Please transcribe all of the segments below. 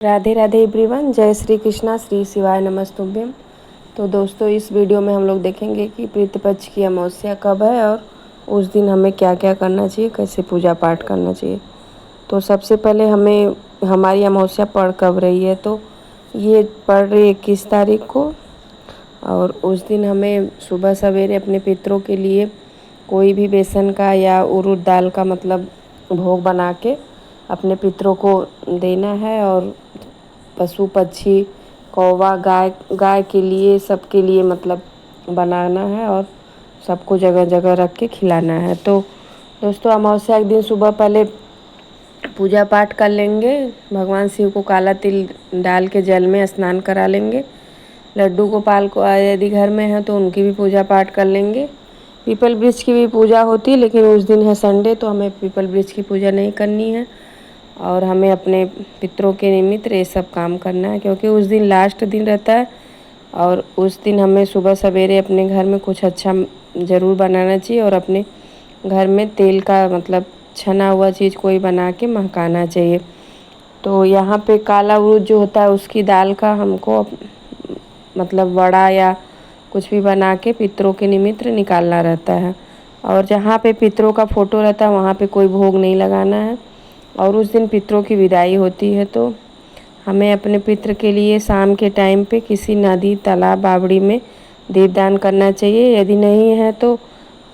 Radhe Radhe everyone. जय श्री कृष्णा, श्री शिवाय नमस्तुभ्यम। तो दोस्तों, इस वीडियो में हम लोग देखेंगे कि पितृपक्ष की अमावस्या कब है और उस दिन हमें क्या क्या करना चाहिए, कैसे पूजा पाठ करना चाहिए। तो सबसे पहले हमें हमारी अमावस्या पड़ कब रही है, तो ये पड़ रही 21 तारीख को। और उस दिन हमें सुबह सवेरे अपने पितरों के लिए कोई भी बेसन का या उड़द दाल का भोग बना के अपने पितरों को देना है। और पशु पक्षी, कौवा, गाय के लिए, सबके लिए बनाना है और सबको जगह जगह रख के खिलाना है। तो दोस्तों, अमावस्या के दिन सुबह पहले पूजा पाठ कर लेंगे। भगवान शिव को काला तिल डाल के जल में स्नान करा लेंगे। लड्डू गोपाल को यदि घर में है तो उनकी भी पूजा पाठ कर लेंगे। पीपल वृक्ष की भी पूजा होती है, लेकिन उस दिन है संडे, तो हमें पीपल वृक्ष की पूजा नहीं करनी है। और हमें अपने पितरों के निमित्त ये सब काम करना है, क्योंकि उस दिन लास्ट दिन रहता है। और उस दिन हमें सुबह सवेरे अपने घर में कुछ अच्छा ज़रूर बनाना चाहिए और अपने घर में तेल का छना हुआ चीज़ कोई बना के महकाना चाहिए। तो यहाँ पे काला उड़द जो होता है उसकी दाल का हमको वड़ा या कुछ भी बना के पितरों के निमित्त निकालना रहता है। और जहाँ पे पितरों का फ़ोटो रहता है वहाँ पे कोई भोग नहीं लगाना है। और उस दिन पितरों की विदाई होती है, तो हमें अपने पितृ के लिए शाम के टाइम पे किसी नदी, तालाब, बावड़ी में दीपदान करना चाहिए। यदि नहीं है तो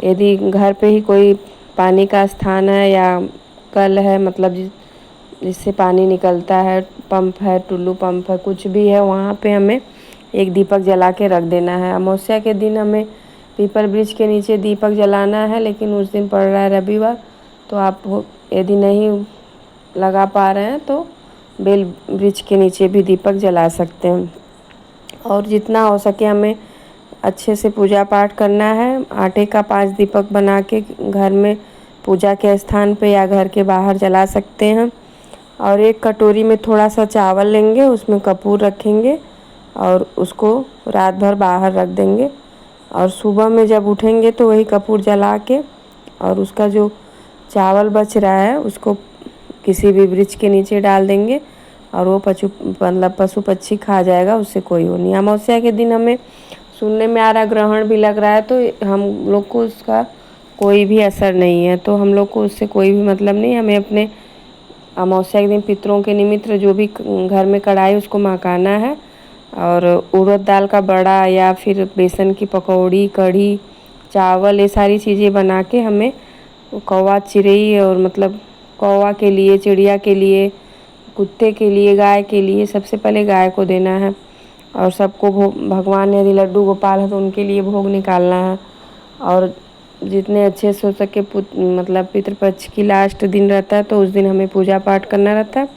यदि घर पे ही कोई पानी का स्थान है या कल है, जिससे पानी निकलता है, पंप है, टुल्लू पंप है, कुछ भी है, वहाँ पे हमें एक दीपक जला के रख देना है। अमावस्या के दिन हमें पीपल वृक्ष के नीचे दीपक जलाना है, लेकिन उस दिन पड़ रहा है रविवार, तो आप यदि नहीं लगा पा रहे हैं तो बेल वृक्ष के नीचे भी दीपक जला सकते हैं। और जितना हो सके हमें अच्छे से पूजा पाठ करना है। आटे का 5 दीपक बना के घर में पूजा के स्थान पे या घर के बाहर जला सकते हैं। और एक कटोरी में थोड़ा सा चावल लेंगे, उसमें कपूर रखेंगे और उसको रात भर बाहर रख देंगे। और सुबह में जब उठेंगे तो वही कपूर जला के और उसका जो चावल बच रहा है उसको किसी भी वृक्ष के नीचे डाल देंगे और वो पशु पक्षी खा जाएगा, उससे कोई हो नहीं। अमावस्या के दिन हमें सुनने में आ रहा ग्रहण भी लग रहा है, तो हम लोग को उसका कोई भी असर नहीं है, तो हम लोग को उससे कोई भी मतलब नहीं। हमें अपने अमावस्या के दिन पितरों के निमित्त जो भी घर में कढ़ाई उसको महकाना है। और उड़द दाल का बड़ा या फिर बेसन की पकौड़ी, कढ़ी, चावल, ये सारी चीज़ें बना के हमें कौवा, चिड़ै और कौवा के लिए, चिड़िया के लिए, कुत्ते के लिए, गाय के लिए, सबसे पहले गाय को देना है। और सबको भगवान यदि लड्डू गोपाल है तो उनके लिए भोग निकालना है। और जितने अच्छे से हो सके पितृपक्ष की लास्ट दिन रहता है, तो उस दिन हमें पूजा पाठ करना रहता है।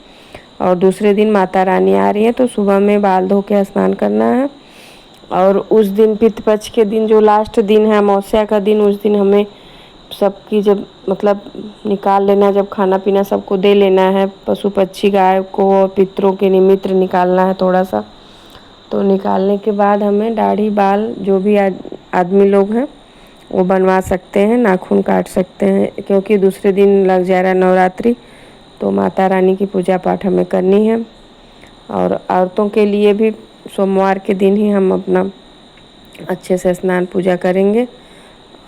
और दूसरे दिन माता रानी आ रही है, तो सुबह में बाल धो के स्नान करना है। और उस दिन पितृपक्ष के दिन जो लास्ट दिन है, अमावस्या का दिन, उस दिन हमें सबकी जब निकाल लेना, जब खाना पीना सबको दे लेना है, पशु पक्षी, गाय को और पितरों के निमित्त निकालना है थोड़ा सा। तो निकालने के बाद हमें दाढ़ी, बाल, जो भी आदमी लोग हैं वो बनवा सकते हैं, नाखून काट सकते हैं, क्योंकि दूसरे दिन लग जा रहा है नवरात्रि, तो माता रानी की पूजा पाठ हमें करनी है। और औरतों के लिए भी सोमवार के दिन ही हम अपना अच्छे से स्नान पूजा करेंगे।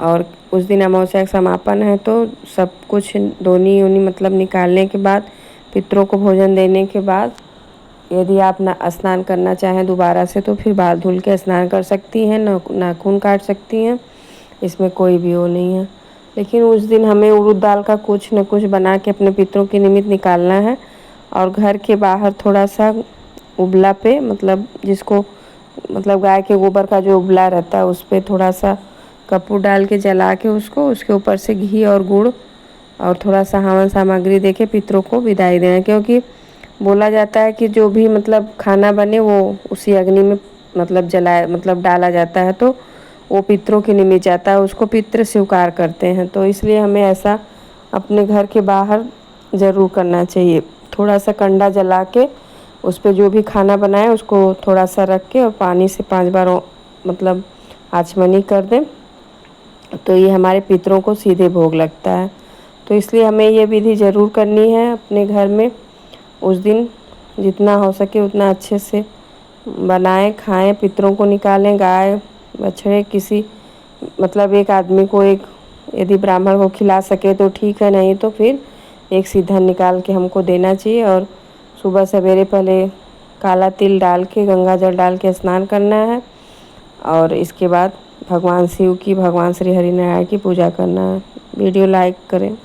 और उस दिन अमावस्या का समापन है, तो सब कुछ दोनी ऊनी निकालने के बाद, पितरों को भोजन देने के बाद, यदि आप स्नान करना चाहें दोबारा से तो फिर बाल धुल के स्नान कर सकती हैं, नाखून काट सकती हैं, इसमें कोई भी वो नहीं है। लेकिन उस दिन हमें उड़द दाल का कुछ न कुछ बना के अपने पितरों के निमित्त निकालना है। और घर के बाहर थोड़ा सा उबला पे जिसको गाय के गोबर का जो उबला रहता है उस पर थोड़ा सा कपूर डाल के जला के उसके ऊपर से घी और गुड़ और थोड़ा सा हवन सामग्री दे के पितरों को विदाई देना। क्योंकि बोला जाता है कि जो भी खाना बने वो उसी अग्नि में डाला जाता है, तो वो पितरों के निमित्त जाता है, उसको पितृ स्वीकार करते हैं। तो इसलिए हमें ऐसा अपने घर के बाहर ज़रूर करना चाहिए। थोड़ा सा कंडा जला के उस पर जो भी खाना बनाए उसको थोड़ा सा रख के और पानी से 5 बार आचमनी कर दें, तो ये हमारे पितरों को सीधे भोग लगता है। तो इसलिए हमें ये विधि ज़रूर करनी है अपने घर में उस दिन जितना हो सके उतना अच्छे से बनाएं, खाएं, पितरों को निकालें, गाय बछड़े किसी मतलब एक आदमी को एक यदि ब्राह्मण को खिला सके तो ठीक है, नहीं तो फिर एक सीधन निकाल के हमको देना चाहिए। और सुबह सवेरे पहले काला तिल डाल के गंगा जल डाल के स्नान करना है और इसके बाद भगवान शिव की, भगवान श्री हरि नारायण की पूजा करना है। वीडियो लाइक करें।